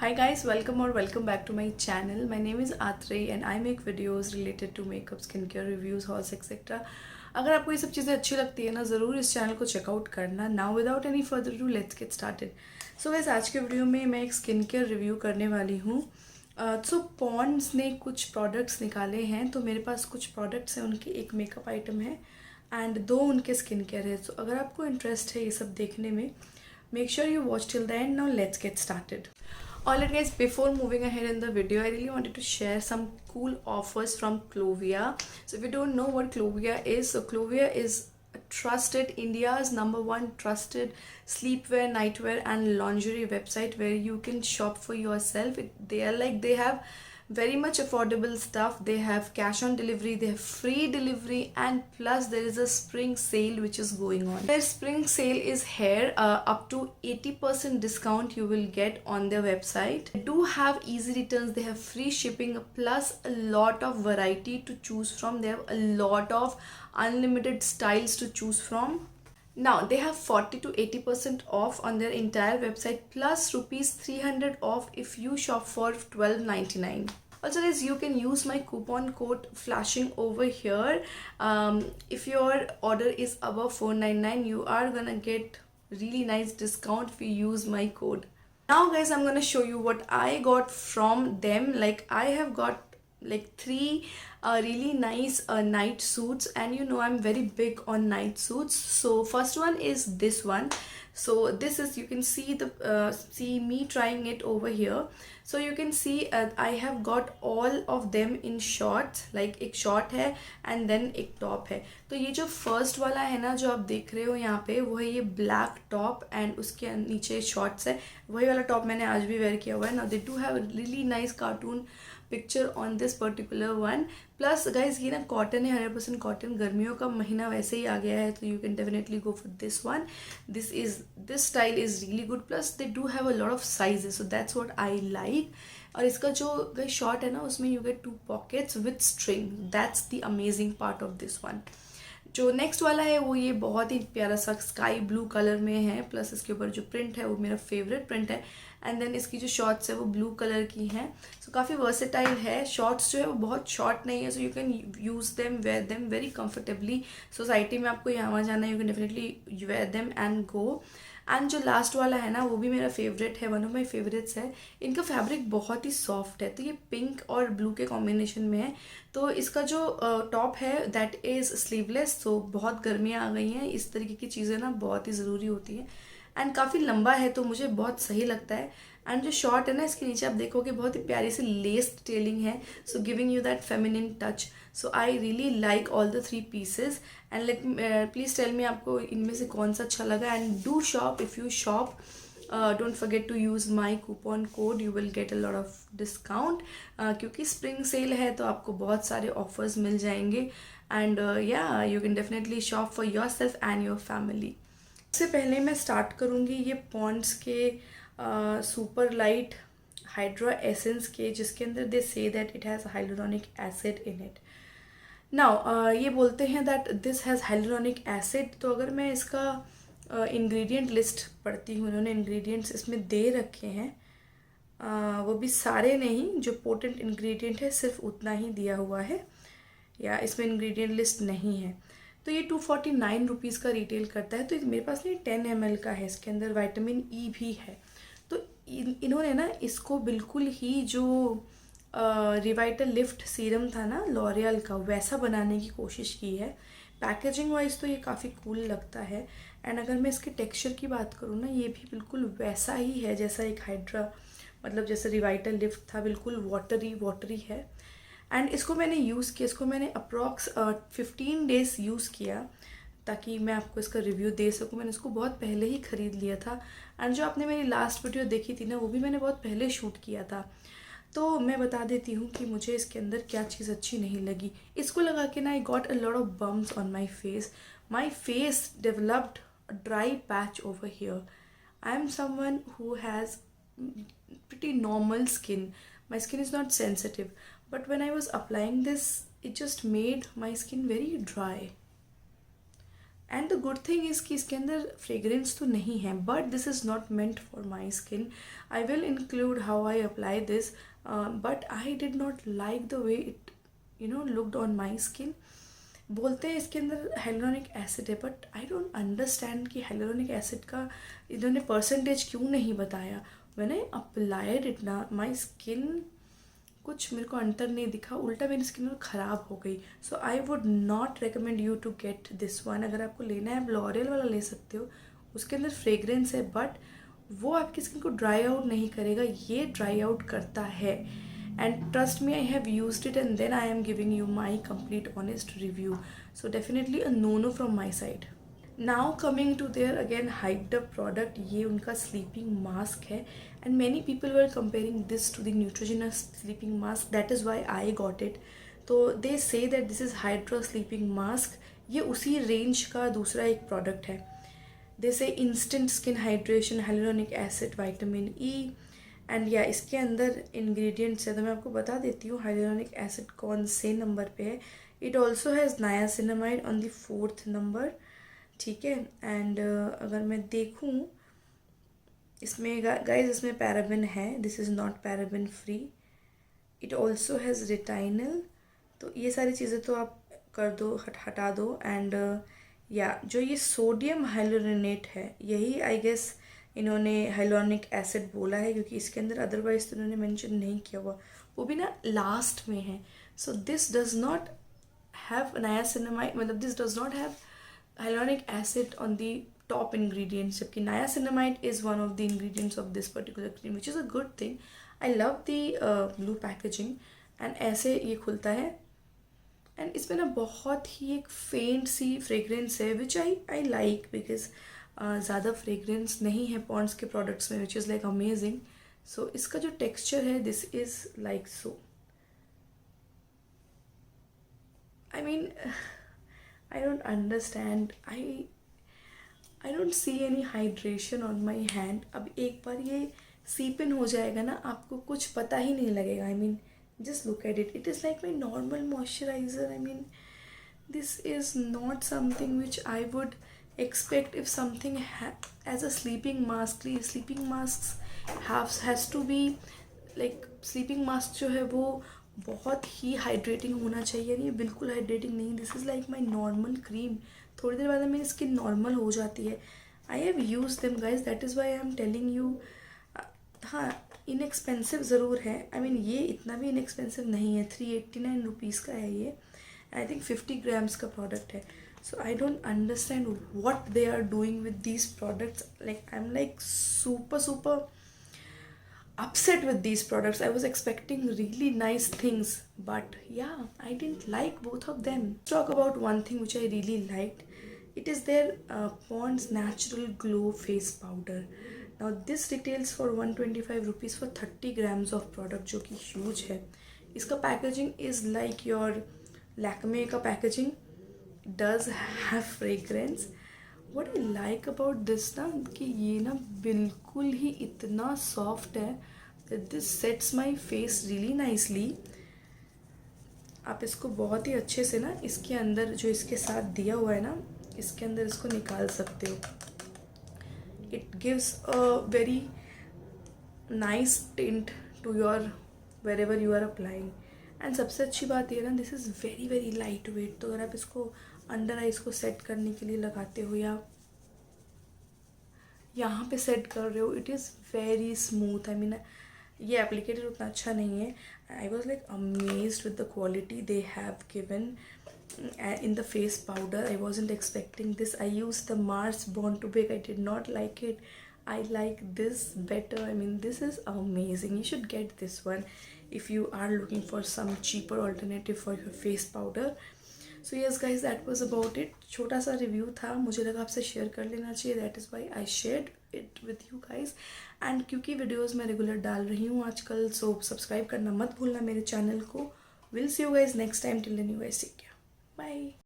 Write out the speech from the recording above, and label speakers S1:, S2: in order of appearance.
S1: Hi guys, welcome or welcome back to my channel. My name is Atrey and I make videos related to makeup, skincare, reviews, hauls etc. अगर आपको ये सब चीज़ें अच्छी लगती है ना, ज़रूर इस चैनल को चेकआउट करना. Now without any further do let's get started. So वैसे आज के वीडियो में मैं एक स्किन केयर रिव्यू करने वाली हूँ. सो पॉन्ड्स ने कुछ प्रोडक्ट्स निकाले हैं, तो मेरे पास कुछ प्रोडक्ट्स हैं, उनके एक मेकअप आइटम है एंड दो उनके स्किन केयर है. सो अगर आपको इंटरेस्ट है ये सब देखने में, make sure you watch till the end. Now let's get started. Alright guys, before moving ahead in the video, I really wanted to share some cool offers from Clovia. So if you don't know what Clovia is, so Clovia is trusted, India's #1 trusted sleepwear, nightwear and lingerie website where you can shop for yourself. They have very much affordable stuff. They have cash on delivery, they have free delivery, and plus there is a spring sale which is going on. Their spring sale is here. Up to 80% discount you will get on their website. They do have easy returns, they have free shipping, plus a lot of variety to choose from. They have a lot of unlimited styles to choose from. Now they have 40 to 80% off on their entire website, plus rupees 300 off if you shop for $12.99. Also guys, you can use my coupon code flashing over here. If your order is above $4.99, you are gonna get really nice discount if you use my code. Now guys, I'm gonna show you what I got from them. Like I have got like three really nice night suits, and you know I'm very big on night suits. So first one is this one. So this is, you can see see me trying it over here. So you can see I have got all of them in shorts. like एक short है and then एक top है. तो ये जो first वाला है ना, जो आप देख रहे हो यहाँ पे, वो है ये black top and उसके नीचे shorts है. वही वाला top मैंने आज भी wear किया हुआ है. Now they do have a really nice cartoon picture on this particular one. Plus guys ये ना कॉटन है, 100% कॉटन. गर्मियों का महीना वैसे ही आ गया है, तो you can definitely go for this one. This style is really good. Plus they do have a lot of sizes, so that's what I like. और इसका जो गाइज शॉर्ट है ना, उसमें you get 2 pockets with string. That's the amazing part of this one. जो next वाला है वो ये बहुत ही प्यारा सा स्काई ब्लू कलर में है. प्लस इसके ऊपर जो प्रिंट है वो मेरा फेवरेट प्रिंट है. एंड देन इसकी जो शॉर्ट्स है वो ब्लू कलर की हैं. सो काफ़ी वर्सेटाइल है. शॉर्ट्स जो है वो बहुत शॉर्ट नहीं है, so you can use them, wear them very comfortably. Society में आपको यहाँ जाना है, you can definitely wear them and go. And जो लास्ट वाला है ना, वो भी मेरा फेवरेट है, वन ऑफ माई फेवरेट्स है. इनका फैब्रिक बहुत ही सॉफ्ट है. तो ये पिंक और ब्लू के कॉम्बिनेशन में है. तो इसका जो टॉप है दैट इज़ स्लीवलेस. तो बहुत गर्मियाँ आ गई हैं, इस तरीके की चीज़ें ना बहुत ही ज़रूरी होती हैं. एंड काफ़ी लंबा है, तो मुझे बहुत सही लगता है. एंड जो शॉर्ट है ना, इसके नीचे आप देखोगे बहुत ही प्यारी सी लेस डिटेलिंग है, so giving you that feminine touch. So I really like all the 3 pieces. And let please tell me आपको इनमें से कौन सा अच्छा लगा. And do shop, if you shop don't forget to use my coupon code, you will get a lot of discount. क्योंकि spring sale है, तो आपको बहुत सारे ऑफर्स मिल जाएंगे. एंड या you can definitely shop for your self and your family. इससे पहले मैं स्टार्ट करूँगी ये पॉन्ड्स के सुपर लाइट हाइड्रा एसेंस के, जिसके अंदर they say that it has hyaluronic acid in it. Now ये बोलते हैं that this has hyaluronic acid. तो अगर मैं इसका इंग्रेडिएंट लिस्ट पढ़ती हूँ, उन्होंने इंग्रेडिएंट्स इसमें दे रखे हैं. वो भी सारे नहीं, जो पोटेंट इंग्रेडिएंट है सिर्फ उतना ही दिया हुआ है, या इसमें इंग्रेडिएंट लिस्ट नहीं है. तो ये 249 रुपीज़ का रिटेल करता है. तो मेरे पास ना 10 ml का है, इसके अंदर विटामिन ई भी है. तो इन्होंने ना इसको बिल्कुल ही जो रिवाइटल लिफ्ट सीरम था ना लॉरियल का, वैसा बनाने की कोशिश की है. पैकेजिंग वाइज तो ये काफ़ी कूल लगता है. एंड अगर मैं इसके टेक्सचर की बात करूँ ना, ये भी बिल्कुल वैसा ही है जैसा एक हाइड्रा, मतलब जैसे रिवाइटल लिफ्ट था, बिल्कुल वाटरी है. एंड इसको मैंने यूज़ किया, इसको मैंने अप्रॉक्स 15 डेज़ यूज़ किया, ताकि मैं आपको इसका रिव्यू दे सकूं. मैंने इसको बहुत पहले ही ख़रीद लिया था. एंड जो आपने मेरी लास्ट वीडियो देखी थी ना, वो भी मैंने बहुत पहले शूट किया था. तो मैं बता देती हूँ कि मुझे इसके अंदर क्या चीज़ अच्छी नहीं लगी. इसको लगा के ना I got a lot of bumps on my face. My face developed a dry patch over here. I am someone who has pretty normal skin. My skin is not sensitive, but when I was applying this, it just made my skin very dry. And the good thing is कि इसके अंदर fragrance तो नहीं है, but this is not meant for my skin. I will include how I apply this, but I did not like the way it looked on my skin. बोलते हैं इसके अंदर हाइलुरोनिक एसिड है, बट आई डोंट अंडरस्टैंड कि hyaluronic acid का इन्होंने percentage क्यों नहीं बताया. व्हेन आई अप्लाइड इट ना, माई स्किन कुछ मेरे को अंतर नहीं दिखा, उल्टा मेरी स्किन ख़राब हो गई. So I would not recommend you to get this one. अगर आपको लेना है आप लॉरियल वाला ले सकते हो, उसके अंदर फ्रेग्रेंस है, बट वो आपकी स्किन को ड्राई आउट नहीं करेगा. ये ड्राई आउट करता है. And trust me, I have used it and then I am giving you my complete honest review. So definitely a no from my side. Now coming to their again hyped up product, ये उनका sleeping mask है. And many people were comparing this to the Neutrogena's sleeping mask, that is why I got it. तो they say that this is hydra sleeping mask. ये उसी range का दूसरा एक product है. दे से instant skin hydration, hyaluronic acid, vitamin E. And या इसके अंदर इंग्रेडिएंट्स है तो मैं आपको बता देती हूँ हाइलुरोनिक एसिड कौन से नंबर पे है. It also has niacinamide on the 4th number. ठीक है. एंड अगर मैं देखूँ इसमें गाइज, इसमें पैराबिन है, this is not paraben free. It also has retinal. तो ये सारी चीज़ें तो आप कर दो, हटा दो. एंड या जो ये सोडियम हाइलुरोनेट है, यही आई गेस इन्होंने हाइलुरोनिक एसिड बोला है, क्योंकि इसके अंदर अदरवाइज तो इन्होंने मेंशन नहीं किया हुआ, वो भी ना लास्ट में है. So this does not have niacinamide, मतलब this does not have hyaluronic acid on the top ingredients, जबकि niacinamide is one of the ingredients of this particular cream, which is a good thing. I love the blue packaging. and ऐसे ये खुलता है. And इसमें ना बहुत ही एक फेंट सी फ्रेगरेंस है, विच आई लाइक, बिकॉज ज़्यादा फ्रेगरेंस नहीं है पॉन्ड्स के प्रोडक्ट्स में, विच इज़ लाइक अमेजिंग. सो इसका जो टेक्स्चर है, this is like so, I mean I don't understand. I don't see any hydration on my hand. अब एक बार ये सीप इन हो जाएगा ना, आपको कुछ पता ही नहीं लगेगा. I mean, just look at it. It is like my normal moisturizer. I mean, this is not something which I would expect if something as a sleeping mask. Sleeping masks has to be like, sleeping mask जो है वो बहुत ही hydrating होना चाहिए. नहीं, बिल्कुल hydrating नहीं. This is like my normal cream. थोड़ी देर बाद मेरी स्किन नॉर्मल हो जाती है. I have use them guys, that is why I am telling you. हाँ, इनएक्सपेंसिव ज़रूर है. आई मीन ये इतना भी इनएक्सपेंसिव नहीं है. 389 रुपीज़ का है ये. आई थिंक 50 ग्राम्स का प्रोडक्ट है. So I don't understand what they are doing with these products. Like I am like super upset with these products. I was expecting really nice things, but yeah, I didn't like both of them. Let's talk about one thing which I really liked. It is their Pond's Natural Glow Face Powder. Now this retails for 125 rupees for 30 grams of product, जो कि huge है. इसका packaging is like your Lakme का packaging. It does have fragrance. What I like about this ना, कि ये ना बिल्कुल ही इतना सॉफ्ट है that this sets my face really nicely. आप इसको बहुत ही अच्छे से ना, इसके अंदर जो इसके साथ दिया हुआ है ना, इसके अंदर इसको निकाल सकते हो. It gives a very nice tint to your wherever you are applying. And सबसे अच्छी बात ये ना, this is very very light weight. तो अगर आप इसको अंडर आइज को सेट करने के लिए लगाते हो या यहाँ पे सेट कर रहे हो, it is very smooth. I mean ये एप्लीकेटेड उतना अच्छा नहीं है. I was like amazed with the quality they have given in the face powder. I wasn't expecting this. I used the Mars Born to Bake. I did not like it. I like this better. I mean, this is amazing. You should get this one if you are looking for some cheaper alternative for your face powder. So yes guys, that was about it. छोटा सा review था, मुझे लगा आपसे share कर लेना चाहिए. That is why I shared it with you guys. And क्योंकि वीडियोज़ मैं रेगुलर डाल रही हूँ आजकल, सो सब्सक्राइब करना मत भूलना मेरे चैनल को. Will see you guys next time. Till then you guys take care. Bye.